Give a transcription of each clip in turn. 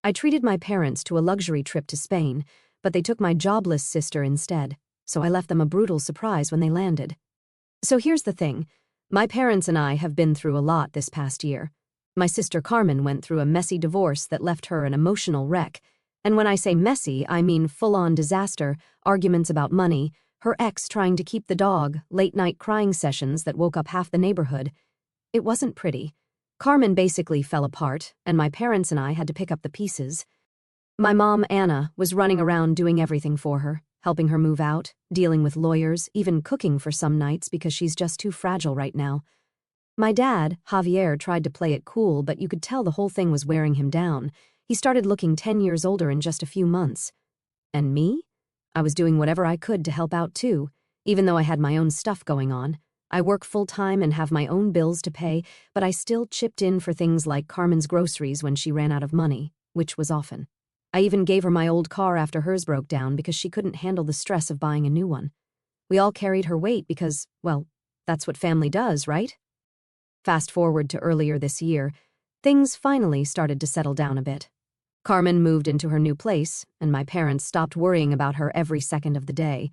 I treated my parents to a luxury trip to Spain, but they took my jobless sister instead, so I left them a brutal surprise when they landed. So here's the thing. My parents and I have been through a lot this past year. My sister Carmen went through a messy divorce that left her an emotional wreck. And when I say messy, I mean full-on disaster, arguments about money, her ex trying to keep the dog, late-night crying sessions that woke up half the neighborhood. It wasn't pretty. Carmen basically fell apart, and my parents and I had to pick up the pieces. My mom, Anna, was running around doing everything for her, helping her move out, dealing with lawyers, even cooking for some nights because she's just too fragile right now. My dad, Javier, tried to play it cool, but you could tell the whole thing was wearing him down. He started looking 10 years older in just a few months. And me? I was doing whatever I could to help out too, even though I had my own stuff going on. I work full-time and have my own bills to pay, but I still chipped in for things like Carmen's groceries when she ran out of money, which was often. I even gave her my old car after hers broke down because she couldn't handle the stress of buying a new one. We all carried her weight because, well, that's what family does, right? Fast forward to earlier this year, things finally started to settle down a bit. Carmen moved into her new place, and my parents stopped worrying about her every second of the day.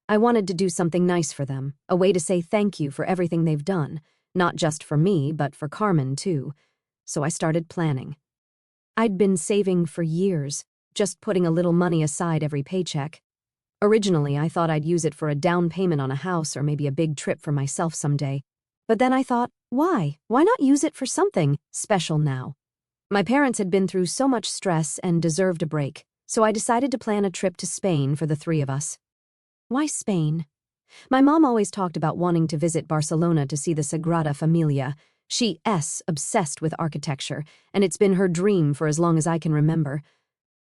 I wanted to do something nice for them, a way to say thank you for everything they've done, not just for me, but for Carmen too. So I started planning. I'd been saving for years, just putting a little money aside every paycheck. Originally, I thought I'd use it for a down payment on a house or maybe a big trip for myself someday. But then I thought, why? Why not use it for something special now? My parents had been through so much stress and deserved a break, so I decided to plan a trip to Spain for the three of us. Why Spain? My mom always talked about wanting to visit Barcelona to see the Sagrada Familia. She's obsessed with architecture, and it's been her dream for as long as I can remember.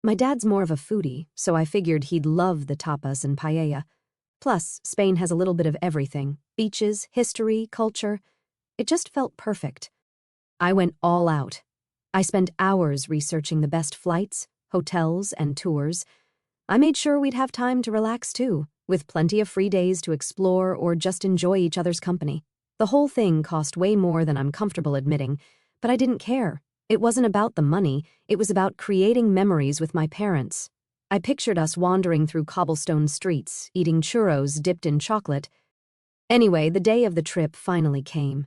My dad's more of a foodie, so I figured he'd love the tapas and paella. Plus, Spain has a little bit of everything: beaches, history, culture. It just felt perfect. I went all out. I spent hours researching the best flights, hotels, and tours. I made sure we'd have time to relax too, with plenty of free days to explore or just enjoy each other's company. The whole thing cost way more than I'm comfortable admitting, but I didn't care. It wasn't about the money, it was about creating memories with my parents. I pictured us wandering through cobblestone streets, eating churros dipped in chocolate. Anyway, the day of the trip finally came.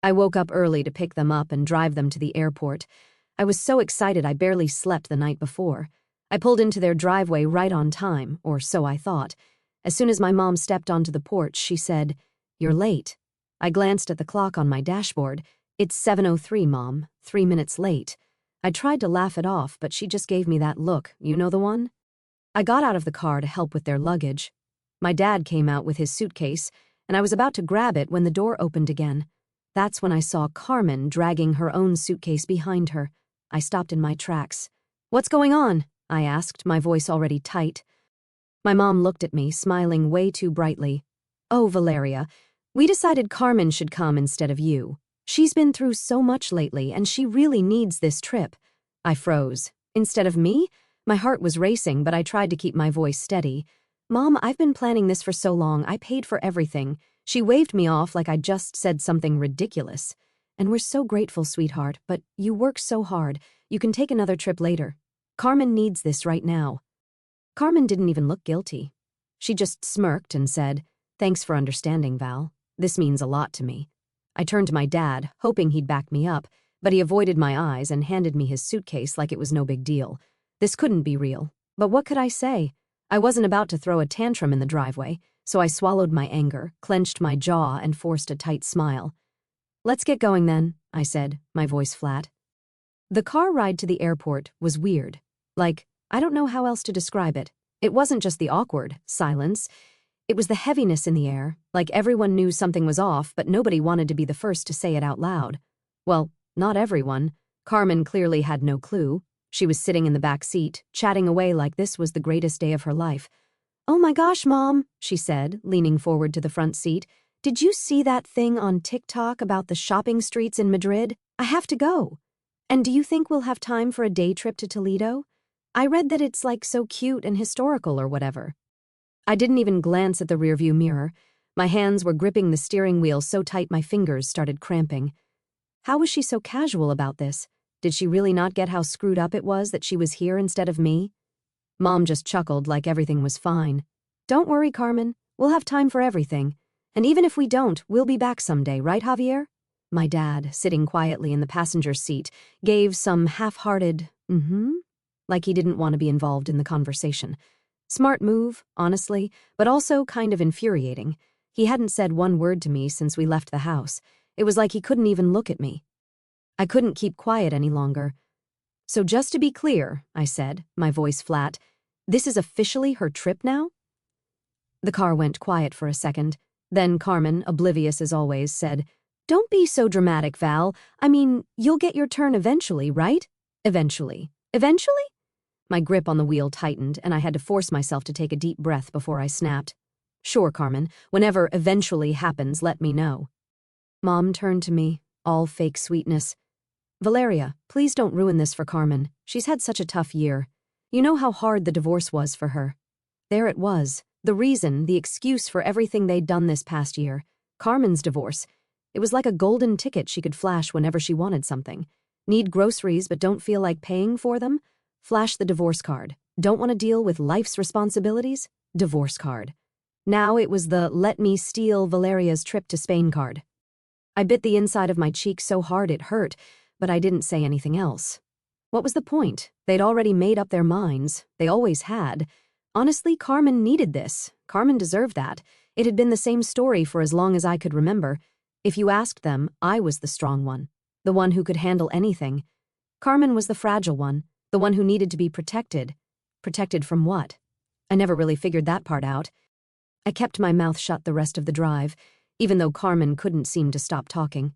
I woke up early to pick them up and drive them to the airport. I was so excited I barely slept the night before. I pulled into their driveway right on time, or so I thought. As soon as my mom stepped onto the porch, she said, "You're late." I glanced at the clock on my dashboard. "It's 7:03, Mom, 3 minutes late." I tried to laugh it off, but she just gave me that look, you know the one? I got out of the car to help with their luggage. My dad came out with his suitcase, and I was about to grab it when the door opened again. That's when I saw Carmen dragging her own suitcase behind her. I stopped in my tracks. "What's going on?" I asked, my voice already tight. My mom looked at me, smiling way too brightly. "Oh, Valeria, we decided Carmen should come instead of you. She's been through so much lately, and she really needs this trip." I froze. Instead of me? My heart was racing, but I tried to keep my voice steady. "Mom, I've been planning this for so long. I paid for everything." She waved me off like I just said something ridiculous. "And we're so grateful, sweetheart, but you work so hard. You can take another trip later. Carmen needs this right now." Carmen didn't even look guilty. She just smirked and said, "Thanks for understanding, Val. This means a lot to me." I turned to my dad, hoping he'd back me up, but he avoided my eyes and handed me his suitcase like it was no big deal. This couldn't be real. But what could I say? I wasn't about to throw a tantrum in the driveway, so I swallowed my anger, clenched my jaw, and forced a tight smile. "Let's get going then," I said, my voice flat. The car ride to the airport was weird. I don't know how else to describe it. It wasn't just the awkward silence. It was the heaviness in the air, like everyone knew something was off, but nobody wanted to be the first to say it out loud. Well, not everyone. Carmen clearly had no clue. She was sitting in the back seat, chatting away like this was the greatest day of her life. "Oh my gosh, Mom," she said, leaning forward to the front seat. "Did you see that thing on TikTok about the shopping streets in Madrid? I have to go. And do you think we'll have time for a day trip to Toledo? I read that it's so cute and historical or whatever." I didn't even glance at the rearview mirror. My hands were gripping the steering wheel so tight my fingers started cramping. How was she so casual about this? Did she really not get how screwed up it was that she was here instead of me? Mom just chuckled like everything was fine. Don't worry, Carmen. We'll have time for everything. And even if we don't, we'll be back someday, right, Javier? My dad, sitting quietly in the passenger seat, gave some half-hearted, like he didn't want to be involved in the conversation. Smart move, honestly, but also kind of infuriating. He hadn't said one word to me since we left the house. It was like he couldn't even look at me. I couldn't keep quiet any longer. So just to be clear, I said, my voice flat, this is officially her trip now? The car went quiet for a second. Then Carmen, oblivious as always, said, Don't be so dramatic, Val. I mean, you'll get your turn eventually, right? Eventually. Eventually? My grip on the wheel tightened, and I had to force myself to take a deep breath before I snapped. Sure, Carmen. Whenever eventually happens, let me know. Mom turned to me, all fake sweetness. Valeria, please don't ruin this for Carmen. She's had such a tough year. You know how hard the divorce was for her. There it was. The reason, the excuse for everything they'd done this past year. Carmen's divorce. It was like a golden ticket she could flash whenever she wanted something. Need groceries but don't feel like paying for them? Flash the divorce card. Don't want to deal with life's responsibilities? Divorce card. Now it was the let me steal Valeria's trip to Spain card. I bit the inside of my cheek so hard it hurt, but I didn't say anything else. What was the point? They'd already made up their minds. They always had. Honestly, Carmen needed this. Carmen deserved that. It had been the same story for as long as I could remember. If you asked them, I was the strong one, the one who could handle anything. Carmen was the fragile one, the one who needed to be protected. Protected from what? I never really figured that part out. I kept my mouth shut the rest of the drive, even though Carmen couldn't seem to stop talking.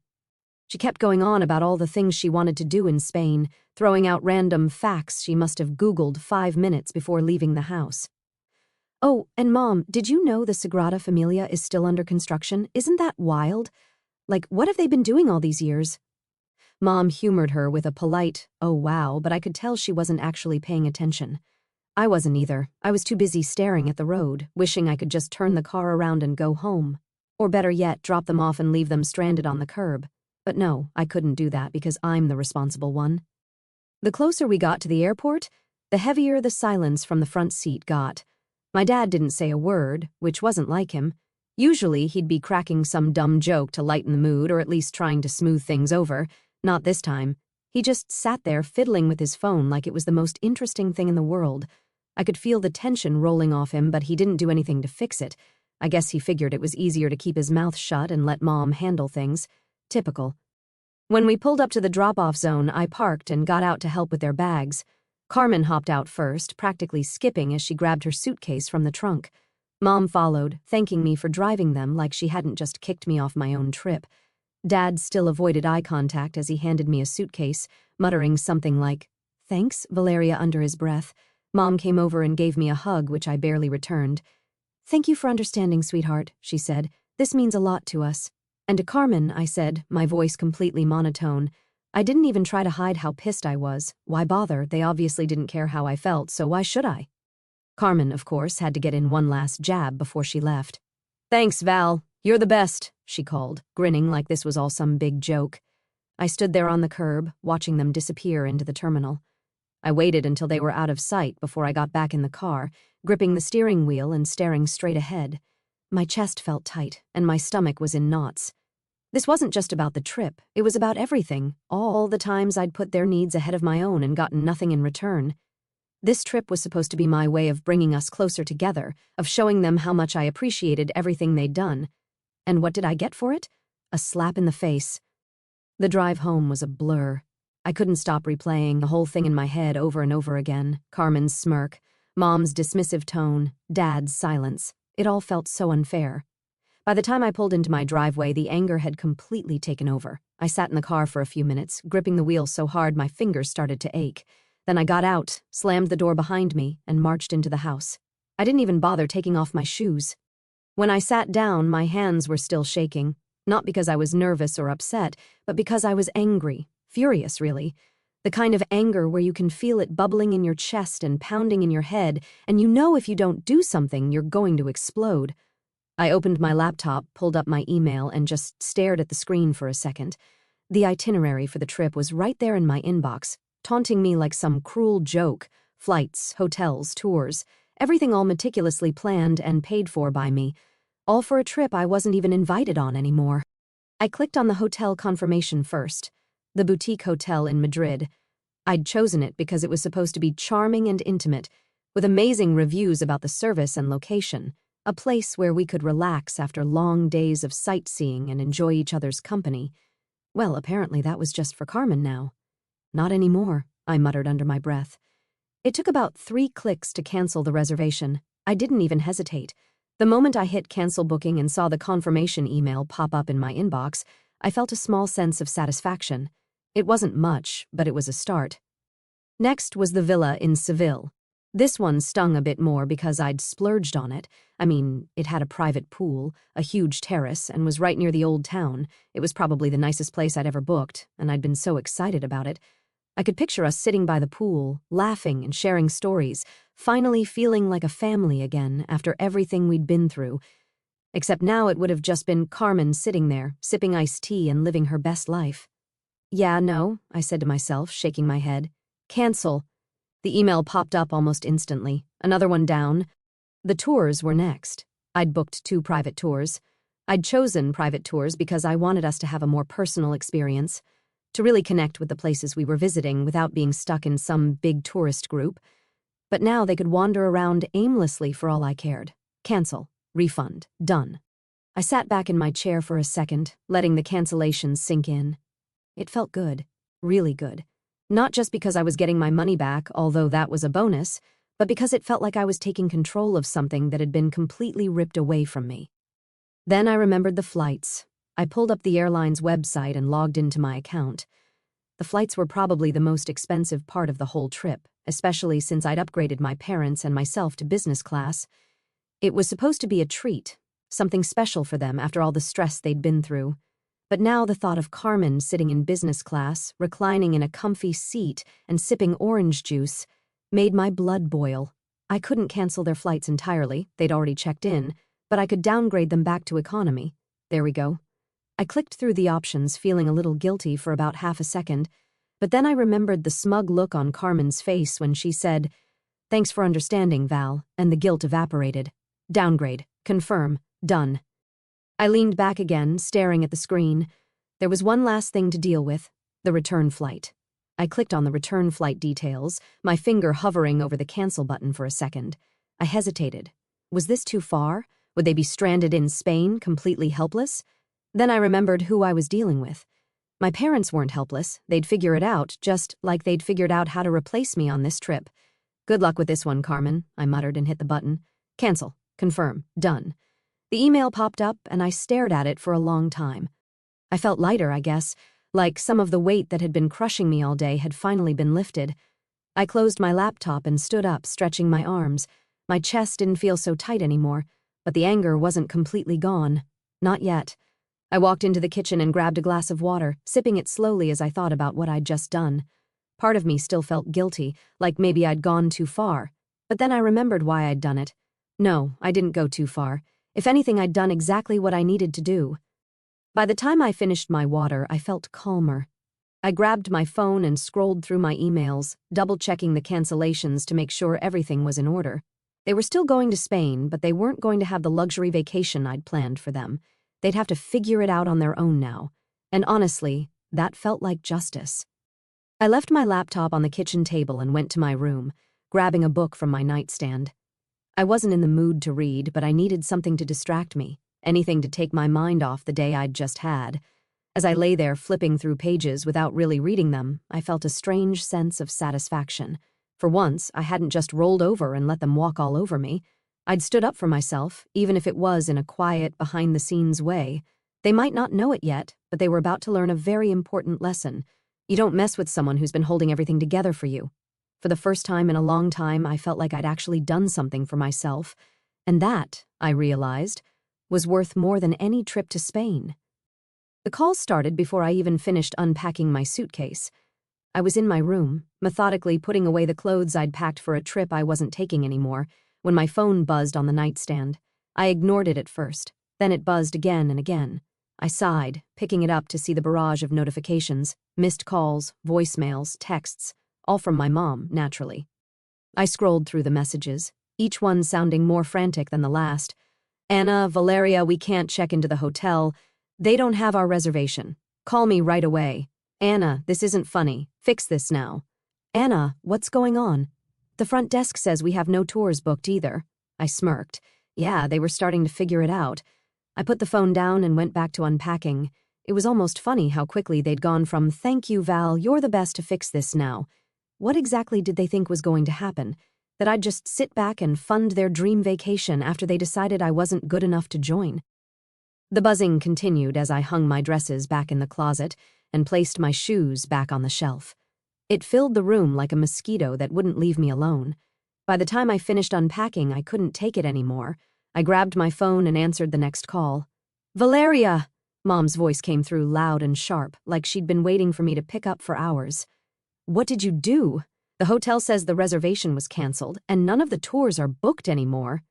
She kept going on about all the things she wanted to do in Spain, throwing out random facts she must have Googled 5 minutes before leaving the house. Oh, and Mom, did you know the Sagrada Familia is still under construction? Isn't that wild? Like, what have they been doing all these years? Mom humored her with a polite, oh wow, but I could tell she wasn't actually paying attention. I wasn't either. I was too busy staring at the road, wishing I could just turn the car around and go home. Or better yet, drop them off and leave them stranded on the curb. But no, I couldn't do that because I'm the responsible one. The closer we got to the airport, the heavier the silence from the front seat got. My dad didn't say a word, which wasn't like him. Usually he'd be cracking some dumb joke to lighten the mood or at least trying to smooth things over. Not this time. He just sat there fiddling with his phone like it was the most interesting thing in the world. I could feel the tension rolling off him, but he didn't do anything to fix it. I guess he figured it was easier to keep his mouth shut and let Mom handle things. Typical. When we pulled up to the drop-off zone, I parked and got out to help with their bags. Carmen hopped out first, practically skipping as she grabbed her suitcase from the trunk. Mom followed, thanking me for driving them like she hadn't just kicked me off my own trip. Dad still avoided eye contact as he handed me a suitcase, muttering something like, "Thanks," Valeria under his breath. Mom came over and gave me a hug, which I barely returned. "Thank you for understanding, sweetheart," she said. "This means a lot to us." And to Carmen, I said, my voice completely monotone. I didn't even try to hide how pissed I was. Why bother? They obviously didn't care how I felt, so why should I? Carmen, of course, had to get in one last jab before she left. "Thanks, Val. You're the best," she called, grinning like this was all some big joke. I stood there on the curb, watching them disappear into the terminal. I waited until they were out of sight before I got back in the car, gripping the steering wheel and staring straight ahead. My chest felt tight, and my stomach was in knots. This wasn't just about the trip, it was about everything, all the times I'd put their needs ahead of my own and gotten nothing in return. This trip was supposed to be my way of bringing us closer together, of showing them how much I appreciated everything they'd done. And what did I get for it? A slap in the face. The drive home was a blur. I couldn't stop replaying the whole thing in my head over and over again. Carmen's smirk, Mom's dismissive tone, Dad's silence. It all felt so unfair. By the time I pulled into my driveway, the anger had completely taken over. I sat in the car for a few minutes, gripping the wheel so hard my fingers started to ache. Then I got out, slammed the door behind me, and marched into the house. I didn't even bother taking off my shoes. When I sat down, my hands were still shaking, not because I was nervous or upset, but because I was angry, furious really. The kind of anger where you can feel it bubbling in your chest and pounding in your head, and you know if you don't do something, you're going to explode. I opened my laptop, pulled up my email, and just stared at the screen for a second. The itinerary for the trip was right there in my inbox, taunting me like some cruel joke. Flights, hotels, tours, everything all meticulously planned and paid for by me, all for a trip I wasn't even invited on anymore. I clicked on the hotel confirmation first, the boutique hotel in Madrid. I'd chosen it because it was supposed to be charming and intimate, with amazing reviews about the service and location, a place where we could relax after long days of sightseeing and enjoy each other's company. Well, apparently that was just for Carmen now. Not anymore, I muttered under my breath. It took about 3 clicks to cancel the reservation. I didn't even hesitate. The moment I hit cancel booking and saw the confirmation email pop up in my inbox, I felt a small sense of satisfaction. It wasn't much, but it was a start. Next was the villa in Seville. This one stung a bit more because I'd splurged on it. I mean, it had a private pool, a huge terrace, and was right near the old town. It was probably the nicest place I'd ever booked, and I'd been so excited about it. I could picture us sitting by the pool, laughing and sharing stories, finally feeling like a family again after everything we'd been through. Except now it would have just been Carmen sitting there, sipping iced tea and living her best life. "Yeah, no," I said to myself, shaking my head. "Cancel." The email popped up almost instantly. Another one down. The tours were next. I'd booked 2 private tours. I'd chosen private tours because I wanted us to have a more personal experience, to really connect with the places we were visiting without being stuck in some big tourist group. But now they could wander around aimlessly for all I cared. Cancel. Refund. Done. I sat back in my chair for a second, letting the cancellations sink in. It felt good. Really good. Not just because I was getting my money back, although that was a bonus, but because it felt like I was taking control of something that had been completely ripped away from me. Then I remembered the flights. I pulled up the airline's website and logged into my account. The flights were probably the most expensive part of the whole trip, especially since I'd upgraded my parents and myself to business class. It was supposed to be a treat, something special for them after all the stress they'd been through. But now the thought of Carmen sitting in business class, reclining in a comfy seat and sipping orange juice, made my blood boil. I couldn't cancel their flights entirely, they'd already checked in, but I could downgrade them back to economy. There we go. I clicked through the options, feeling a little guilty for about half a second, but then I remembered the smug look on Carmen's face when she said, "Thanks for understanding, Val," and the guilt evaporated. Downgrade. Confirm. Done. I leaned back again, staring at the screen. There was one last thing to deal with, the return flight. I clicked on the return flight details, my finger hovering over the cancel button for a second. I hesitated. Was this too far? Would they be stranded in Spain, completely helpless? Then I remembered who I was dealing with. My parents weren't helpless. They'd figure it out, just like they'd figured out how to replace me on this trip. "Good luck with this one, Carmen," I muttered and hit the button. Cancel. Confirm. Done. The email popped up, and I stared at it for a long time. I felt lighter, I guess, like some of the weight that had been crushing me all day had finally been lifted. I closed my laptop and stood up, stretching my arms. My chest didn't feel so tight anymore, but the anger wasn't completely gone. Not yet. I walked into the kitchen and grabbed a glass of water, sipping it slowly as I thought about what I'd just done. Part of me still felt guilty, like maybe I'd gone too far. But then I remembered why I'd done it. No, I didn't go too far. If anything, I'd done exactly what I needed to do. By the time I finished my water, I felt calmer. I grabbed my phone and scrolled through my emails, double-checking the cancellations to make sure everything was in order. They were still going to Spain, but they weren't going to have the luxury vacation I'd planned for them. They'd have to figure it out on their own now. And honestly, that felt like justice. I left my laptop on the kitchen table and went to my room, grabbing a book from my nightstand. I wasn't in the mood to read, but I needed something to distract me, anything to take my mind off the day I'd just had. As I lay there flipping through pages without really reading them, I felt a strange sense of satisfaction. For once, I hadn't just rolled over and let them walk all over me. I'd stood up for myself, even if it was in a quiet, behind-the-scenes way. They might not know it yet, but they were about to learn a very important lesson. You don't mess with someone who's been holding everything together for you. For the first time in a long time, I felt like I'd actually done something for myself. And that, I realized, was worth more than any trip to Spain. The call started before I even finished unpacking my suitcase. I was in my room, methodically putting away the clothes I'd packed for a trip I wasn't taking anymore, when my phone buzzed on the nightstand. I ignored it at first, then it buzzed again and again. I sighed, picking it up to see the barrage of notifications, missed calls, voicemails, texts, all from my mom, naturally. I scrolled through the messages, each one sounding more frantic than the last. Anna, Valeria, we can't check into the hotel. They don't have our reservation. Call me right away. Anna, this isn't funny. Fix this now. Anna, what's going on? The front desk says we have no tours booked either. I smirked. Yeah, they were starting to figure it out. I put the phone down and went back to unpacking. It was almost funny how quickly they'd gone from "Thank you, Val, you're the best to fix this now." What exactly did they think was going to happen? That I'd just sit back and fund their dream vacation after they decided I wasn't good enough to join? The buzzing continued as I hung my dresses back in the closet and placed my shoes back on the shelf. It filled the room like a mosquito that wouldn't leave me alone. By the time I finished unpacking, I couldn't take it anymore. I grabbed my phone and answered the next call. Valeria! Mom's voice came through loud and sharp, like she'd been waiting for me to pick up for hours. What did you do? The hotel says the reservation was canceled, and none of the tours are booked anymore.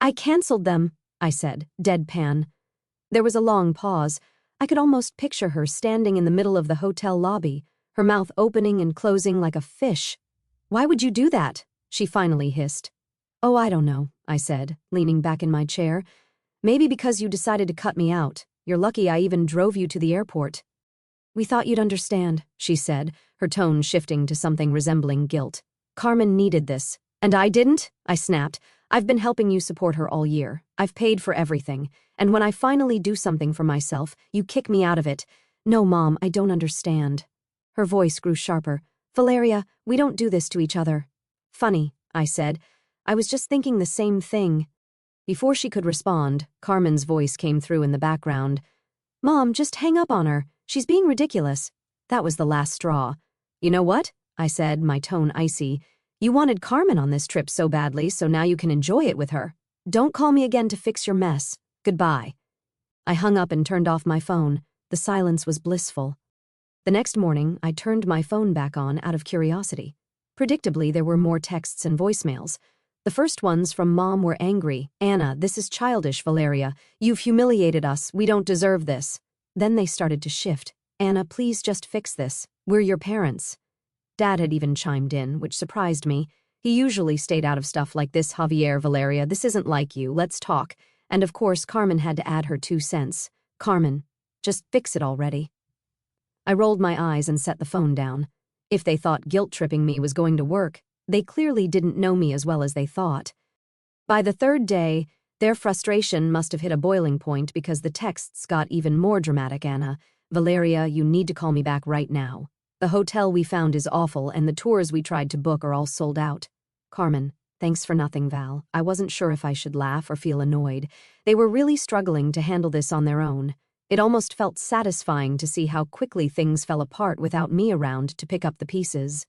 I canceled them, I said, deadpan. There was a long pause. I could almost picture her standing in the middle of the hotel lobby, her mouth opening and closing like a fish. Why would you do that? She finally hissed. Oh, I don't know, I said, leaning back in my chair. Maybe because you decided to cut me out. You're lucky I even drove you to the airport. We thought you'd understand, she said, her tone shifting to something resembling guilt. Carmen needed this. And I didn't? I snapped. I've been helping you support her all year. I've paid for everything. And when I finally do something for myself, you kick me out of it. No, Mom, I don't understand. Her voice grew sharper. Valeria, we don't do this to each other. Funny, I said. I was just thinking the same thing. Before she could respond, Carmen's voice came through in the background. Mom, just hang up on her. She's being ridiculous. That was the last straw. You know what? I said, my tone icy. You wanted Carmen on this trip so badly, so now you can enjoy it with her. Don't call me again to fix your mess. Goodbye. I hung up and turned off my phone. The silence was blissful. The next morning, I turned my phone back on out of curiosity. Predictably, there were more texts and voicemails. The first ones from Mom were angry. Anna, this is childish, Valeria. You've humiliated us. We don't deserve this. Then they started to shift. Anna, please just fix this. We're your parents. Dad had even chimed in, which surprised me. He usually stayed out of stuff like this. Javier, Valeria, this isn't like you. Let's talk. And of course, Carmen had to add her 2 cents. Carmen, just fix it already. I rolled my eyes and set the phone down. If they thought guilt-tripping me was going to work, they clearly didn't know me as well as they thought. By the 3rd day, their frustration must have hit a boiling point because the texts got even more dramatic. Anna, Valeria, you need to call me back right now. The hotel we found is awful and the tours we tried to book are all sold out. Carmen, thanks for nothing, Val. I wasn't sure if I should laugh or feel annoyed. They were really struggling to handle this on their own. It almost felt satisfying to see how quickly things fell apart without me around to pick up the pieces.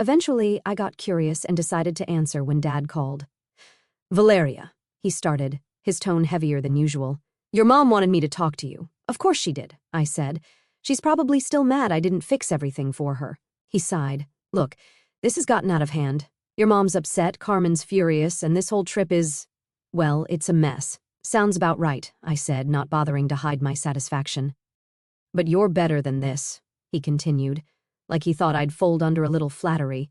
Eventually, I got curious and decided to answer when Dad called. Valeria, he started, his tone heavier than usual. Your mom wanted me to talk to you. Of course she did, I said. She's probably still mad I didn't fix everything for her. He sighed. Look, this has gotten out of hand. Your mom's upset, Carmen's furious, and this whole trip is, well, it's a mess. Sounds about right, I said, not bothering to hide my satisfaction. But you're better than this, he continued, like he thought I'd fold under a little flattery.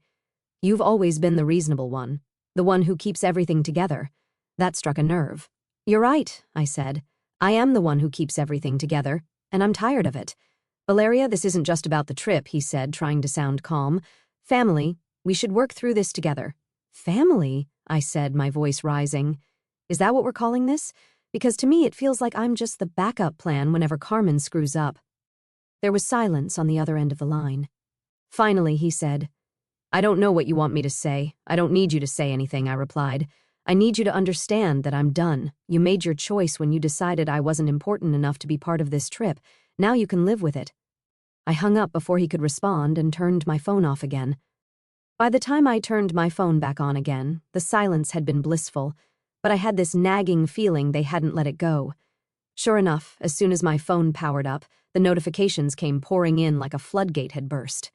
You've always been the reasonable one, the one who keeps everything together. That struck a nerve. You're right, I said. I am the one who keeps everything together, and I'm tired of it. Valeria, this isn't just about the trip, he said, trying to sound calm. Family, we should work through this together. Family, I said, my voice rising. Is that what we're calling this? Because to me it feels like I'm just the backup plan whenever Carmen screws up. There was silence on the other end of the line. Finally, he said, I don't know what you want me to say. I don't need you to say anything, I replied. I need you to understand that I'm done. You made your choice when you decided I wasn't important enough to be part of this trip. Now you can live with it. I hung up before he could respond and turned my phone off again. By the time I turned my phone back on again, the silence had been blissful, but I had this nagging feeling they hadn't let it go. Sure enough, as soon as my phone powered up, the notifications came pouring in like a floodgate had burst.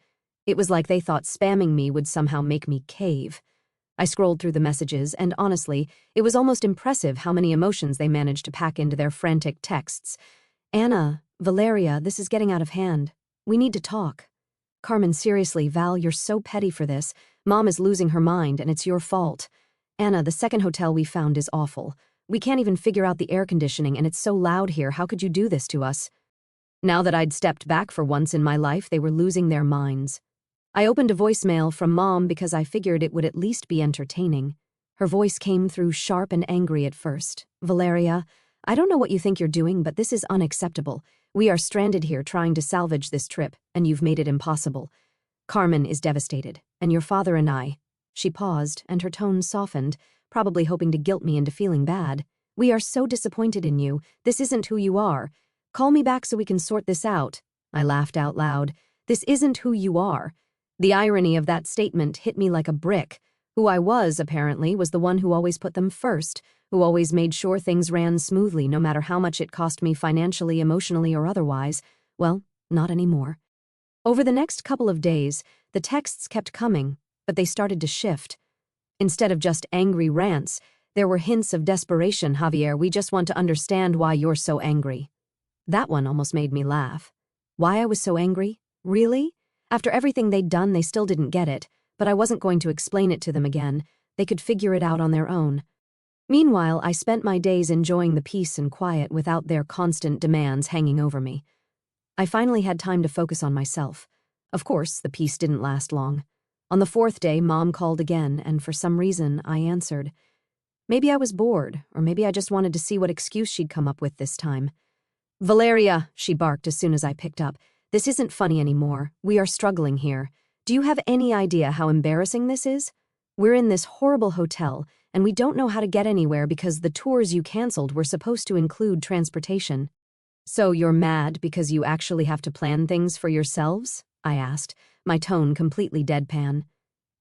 It was like they thought spamming me would somehow make me cave. I scrolled through the messages, and honestly, it was almost impressive how many emotions they managed to pack into their frantic texts. Anna, Valeria, this is getting out of hand. We need to talk. Carmen, seriously, Val, you're so petty for this. Mom is losing her mind, and it's your fault. Anna, the second hotel we found is awful. We can't even figure out the air conditioning, and it's so loud here. How could you do this to us? Now that I'd stepped back for once in my life, they were losing their minds. I opened a voicemail from Mom because I figured it would at least be entertaining. Her voice came through sharp and angry at first. Valeria, I don't know what you think you're doing, but this is unacceptable. We are stranded here trying to salvage this trip, and you've made it impossible. Carmen is devastated, and your father and I. She paused, and her tone softened, probably hoping to guilt me into feeling bad. We are so disappointed in you. This isn't who you are. Call me back so we can sort this out. I laughed out loud. This isn't who you are. The irony of that statement hit me like a brick. Who I was, apparently, was the one who always put them first, who always made sure things ran smoothly no matter how much it cost me financially, emotionally, or otherwise. Well, not anymore. Over the next couple of days, the texts kept coming, but they started to shift. Instead of just angry rants, there were hints of desperation. Javier, we just want to understand why you're so angry. That one almost made me laugh. Why I was so angry? Really? After everything they'd done, they still didn't get it, but I wasn't going to explain it to them again. They could figure it out on their own. Meanwhile, I spent my days enjoying the peace and quiet without their constant demands hanging over me. I finally had time to focus on myself. Of course, the peace didn't last long. On the fourth day, Mom called again, and for some reason, I answered. Maybe I was bored, or maybe I just wanted to see what excuse she'd come up with this time. Valeria, she barked as soon as I picked up. This isn't funny anymore. We are struggling here. Do you have any idea how embarrassing this is? We're in this horrible hotel, and we don't know how to get anywhere because the tours you canceled were supposed to include transportation. So you're mad because you actually have to plan things for yourselves? I asked, my tone completely deadpan.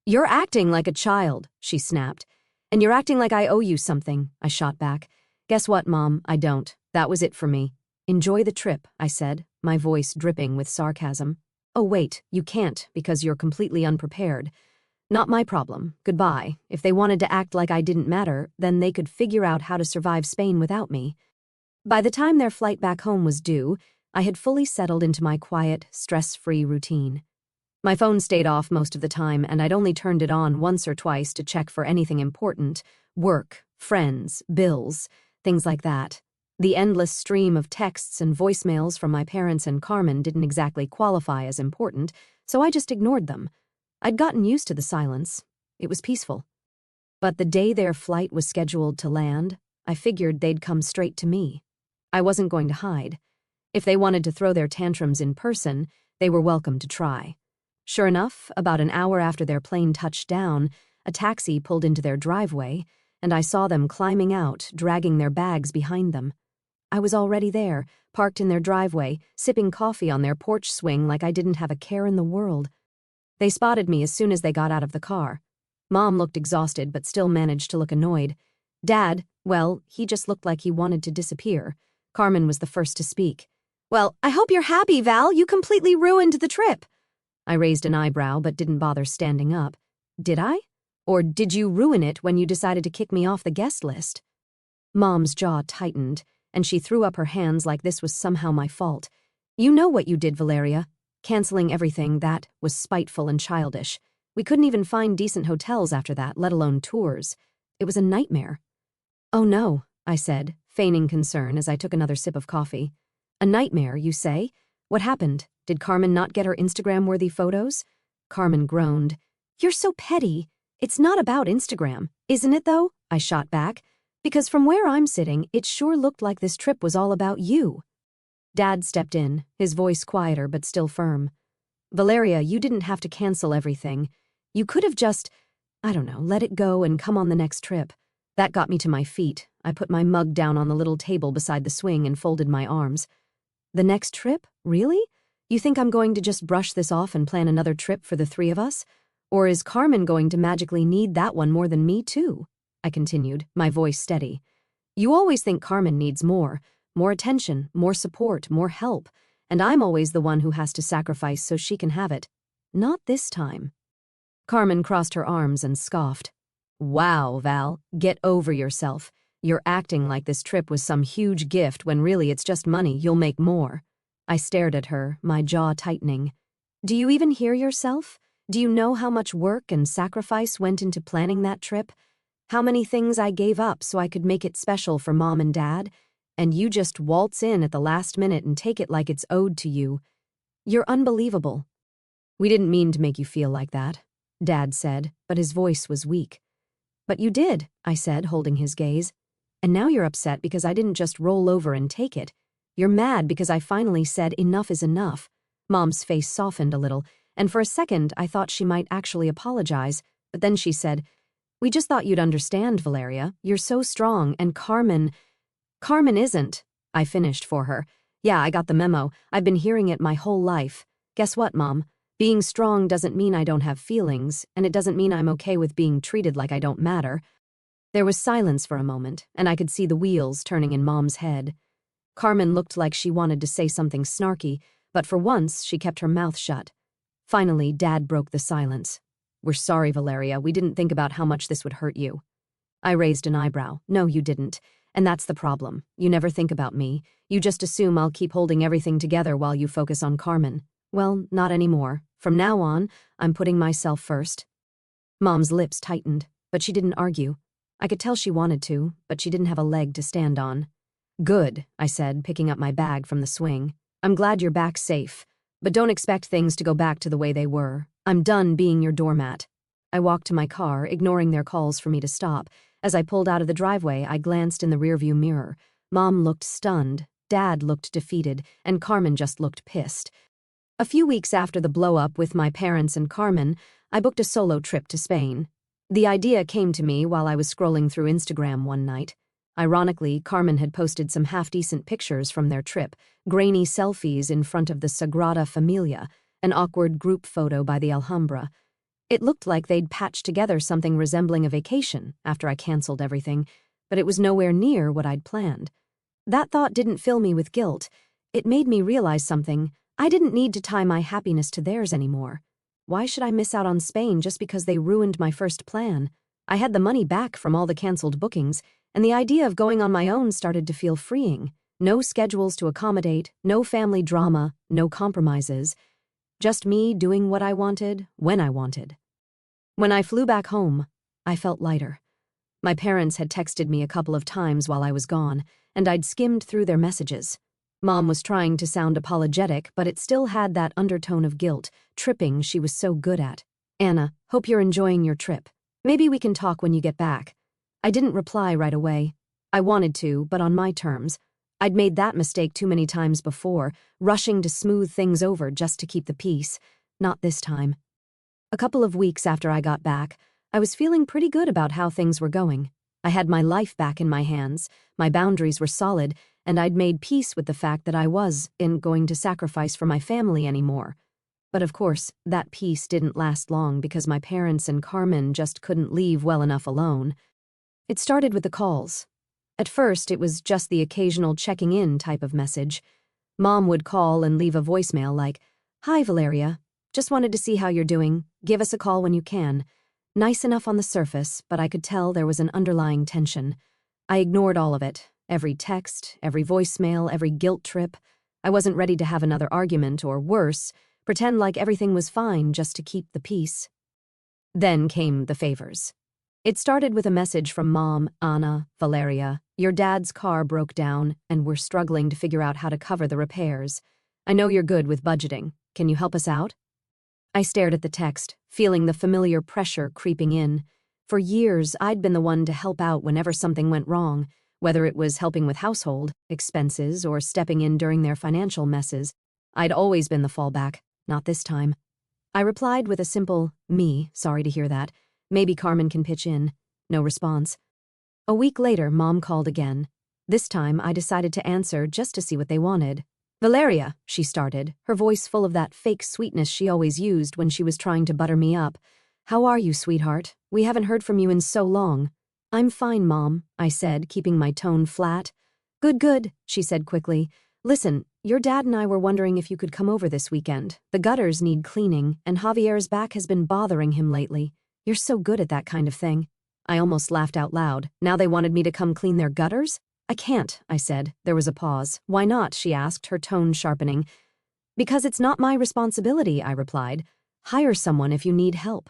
You're acting like a child, she snapped. And you're acting like I owe you something, I shot back. Guess what, Mom? I don't. That was it for me. Enjoy the trip, I said, my voice dripping with sarcasm. Oh wait, you can't because you're completely unprepared. Not my problem. Goodbye. If they wanted to act like I didn't matter, then they could figure out how to survive Spain without me. By the time their flight back home was due, I had fully settled into my quiet, stress-free routine. My phone stayed off most of the time, and I'd only turned it on once or twice to check for anything important. Work, friends, bills, things like that. The endless stream of texts and voicemails from my parents and Carmen didn't exactly qualify as important, so I just ignored them. I'd gotten used to the silence. It was peaceful. But the day their flight was scheduled to land, I figured they'd come straight to me. I wasn't going to hide. If they wanted to throw their tantrums in person, they were welcome to try. Sure enough, about an hour after their plane touched down, a taxi pulled into their driveway, and I saw them climbing out, dragging their bags behind them. I was already there, parked in their driveway, sipping coffee on their porch swing like I didn't have a care in the world. They spotted me as soon as they got out of the car. Mom looked exhausted but still managed to look annoyed. Dad, well, he just looked like he wanted to disappear. Carmen was the first to speak. Well, I hope you're happy, Val. You completely ruined the trip. I raised an eyebrow but didn't bother standing up. Did I? Or did you ruin it when you decided to kick me off the guest list? Mom's jaw tightened, and she threw up her hands like this was somehow my fault. You know what you did, Valeria. Canceling everything, that was spiteful and childish. We couldn't even find decent hotels after that, let alone tours. It was a nightmare. Oh no, I said, feigning concern as I took another sip of coffee. A nightmare, you say? What happened? Did Carmen not get her Instagram-worthy photos? Carmen groaned. You're so petty. It's not about Instagram, isn't it though? I shot back. Because from where I'm sitting, it sure looked like this trip was all about you. Dad stepped in, his voice quieter but still firm. Valeria, you didn't have to cancel everything. You could have just, I don't know, let it go and come on the next trip. That got me to my feet. I put my mug down on the little table beside the swing and folded my arms. The next trip? Really? You think I'm going to just brush this off and plan another trip for the three of us? Or is Carmen going to magically need that one more than me too? I continued, my voice steady. You always think Carmen needs more attention, more support, more help, and I'm always the one who has to sacrifice so she can have it. Not this time. Carmen crossed her arms and scoffed. Wow, Val, get over yourself. You're acting like this trip was some huge gift when really it's just money. You'll make more." I stared at her, my jaw tightening. "Do you even hear yourself? Do you know how much work and sacrifice went into planning that trip? How many things I gave up so I could make it special for Mom and Dad? And you just waltz in at the last minute and take it like it's owed to you. You're unbelievable." "We didn't mean to make you feel like that," Dad said, but his voice was weak. "But you did," I said, holding his gaze. "And now you're upset because I didn't just roll over and take it. You're mad because I finally said enough is enough." Mom's face softened a little, and for a second I thought she might actually apologize, but then she said, "We just thought you'd understand, Valeria. You're so strong, and Carmen isn't." I finished for her. "Yeah, I got the memo. I've been hearing it my whole life. Guess what, Mom? Being strong doesn't mean I don't have feelings, and it doesn't mean I'm okay with being treated like I don't matter." There was silence for a moment, and I could see the wheels turning in Mom's head. Carmen looked like she wanted to say something snarky, but for once she kept her mouth shut. Finally, Dad broke the silence. "We're sorry, Valeria. We didn't think about how much this would hurt you." I raised an eyebrow. "No, you didn't. And that's the problem. You never think about me. You just assume I'll keep holding everything together while you focus on Carmen. Well, not anymore. From now on, I'm putting myself first." Mom's lips tightened, but she didn't argue. I could tell she wanted to, but she didn't have a leg to stand on. "Good," I said, picking up my bag from the swing. "I'm glad you're back safe. But don't expect things to go back to the way they were. I'm done being your doormat." I walked to my car, ignoring their calls for me to stop. As I pulled out of the driveway, I glanced in the rearview mirror. Mom looked stunned, Dad looked defeated, and Carmen just looked pissed. A few weeks after the blow-up with my parents and Carmen, I booked a solo trip to Spain. The idea came to me while I was scrolling through Instagram one night. Ironically, Carmen had posted some half-decent pictures from their trip, grainy selfies in front of the Sagrada Familia, an awkward group photo by the Alhambra. It looked like they'd patched together something resembling a vacation after I canceled everything, but it was nowhere near what I'd planned. That thought didn't fill me with guilt. It made me realize something. I didn't need to tie my happiness to theirs anymore. Why should I miss out on Spain just because they ruined my first plan? I had the money back from all the canceled bookings, and the idea of going on my own started to feel freeing. No schedules to accommodate, no family drama, no compromises. Just me doing what I wanted, when I wanted. When I flew back home, I felt lighter. My parents had texted me a couple of times while I was gone, and I'd skimmed through their messages. Mom was trying to sound apologetic, but it still had that undertone of guilt, tripping she was so good at. "Anna, hope you're enjoying your trip. Maybe we can talk when you get back." I didn't reply right away. I wanted to, but on my terms. I'd made that mistake too many times before, rushing to smooth things over just to keep the peace. Not this time. A couple of weeks after I got back, I was feeling pretty good about how things were going. I had my life back in my hands, my boundaries were solid, and I'd made peace with the fact that I wasn't going to sacrifice for my family anymore. But of course, that peace didn't last long because my parents and Carmen just couldn't leave well enough alone. It started with the calls. At first, it was just the occasional checking in type of message. Mom would call and leave a voicemail like, "Hi, Valeria. Just wanted to see how you're doing. Give us a call when you can." Nice enough on the surface, but I could tell there was an underlying tension. I ignored all of it. Every text, every voicemail, every guilt trip. I wasn't ready to have another argument, or worse, pretend like everything was fine just to keep the peace. Then came the favors. It started with a message from Mom, "Anna, Valeria, your dad's car broke down and we're struggling to figure out how to cover the repairs. I know you're good with budgeting. Can you help us out?" I stared at the text, feeling the familiar pressure creeping in. For years, I'd been the one to help out whenever something went wrong, whether it was helping with household expenses or stepping in during their financial messes. I'd always been the fallback, not this time. I replied with a simple, sorry to hear that. Maybe Carmen can pitch in." No response. A week later, Mom called again. This time, I decided to answer just to see what they wanted. "Valeria," she started, her voice full of that fake sweetness she always used when she was trying to butter me up. "How are you, sweetheart? We haven't heard from you in so long." "I'm fine, Mom," I said, keeping my tone flat. Good, she said quickly. "Listen, your dad and I were wondering if you could come over this weekend. The gutters need cleaning, and Javier's back has been bothering him lately. You're so good at that kind of thing." I almost laughed out loud. Now they wanted me to come clean their gutters? I can't, I said. There was a pause. Why not? She asked, her tone sharpening. Because it's not my responsibility, I replied. Hire someone if you need help.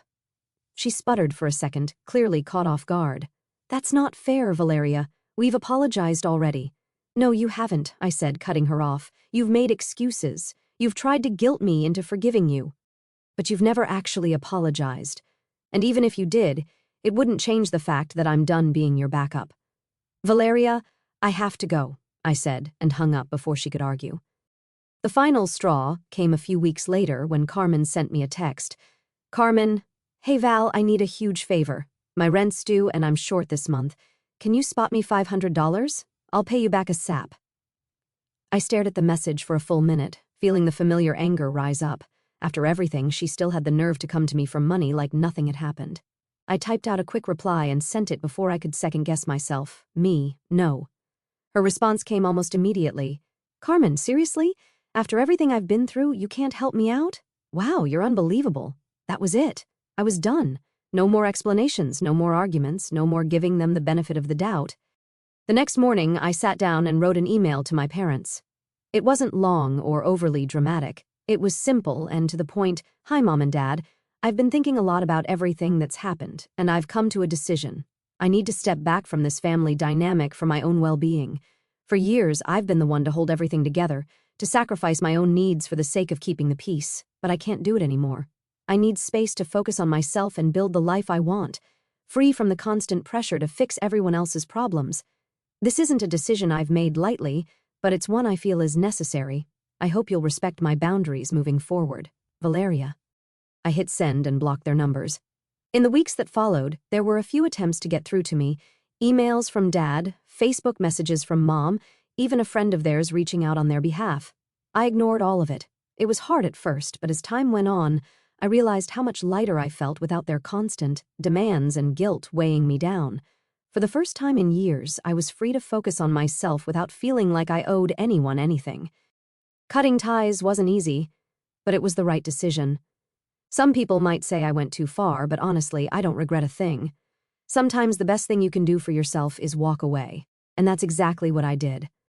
She sputtered for a second, clearly caught off guard. That's not fair, Valeria. We've apologized already. No, you haven't, I said, cutting her off. You've made excuses. You've tried to guilt me into forgiving you. But you've never actually apologized. And even if you did, it wouldn't change the fact that I'm done being your backup. Valeria, I have to go, I said, and hung up before she could argue. The final straw came a few weeks later when Carmen sent me a text. Carmen, hey Val, I need a huge favor. My rent's due and I'm short this month. Can you spot me $500? I'll pay you back a sap. I stared at the message for a full minute, feeling the familiar anger rise up. After everything, she still had the nerve to come to me for money like nothing had happened. I typed out a quick reply and sent it before I could second-guess myself. Me, no. Her response came almost immediately. Carmen, seriously? After everything I've been through, you can't help me out? Wow, you're unbelievable. That was it. I was done. No more explanations, no more arguments, no more giving them the benefit of the doubt. The next morning, I sat down and wrote an email to my parents. It wasn't long or overly dramatic. It was simple and to the point. Hi, Mom and Dad. I've been thinking a lot about everything that's happened, and I've come to a decision. I need to step back from this family dynamic for my own well-being. For years, I've been the one to hold everything together, to sacrifice my own needs for the sake of keeping the peace, but I can't do it anymore. I need space to focus on myself and build the life I want, free from the constant pressure to fix everyone else's problems. This isn't a decision I've made lightly, but it's one I feel is necessary. I hope you'll respect my boundaries moving forward. Valeria. I hit send and blocked their numbers. In the weeks that followed, there were a few attempts to get through to me. Emails from Dad, Facebook messages from Mom, even a friend of theirs reaching out on their behalf. I ignored all of it. It was hard at first, but as time went on, I realized how much lighter I felt without their constant demands and guilt weighing me down. For the first time in years, I was free to focus on myself without feeling like I owed anyone anything. Cutting ties wasn't easy, but it was the right decision. Some people might say I went too far, but honestly, I don't regret a thing. Sometimes the best thing you can do for yourself is walk away, and that's exactly what I did.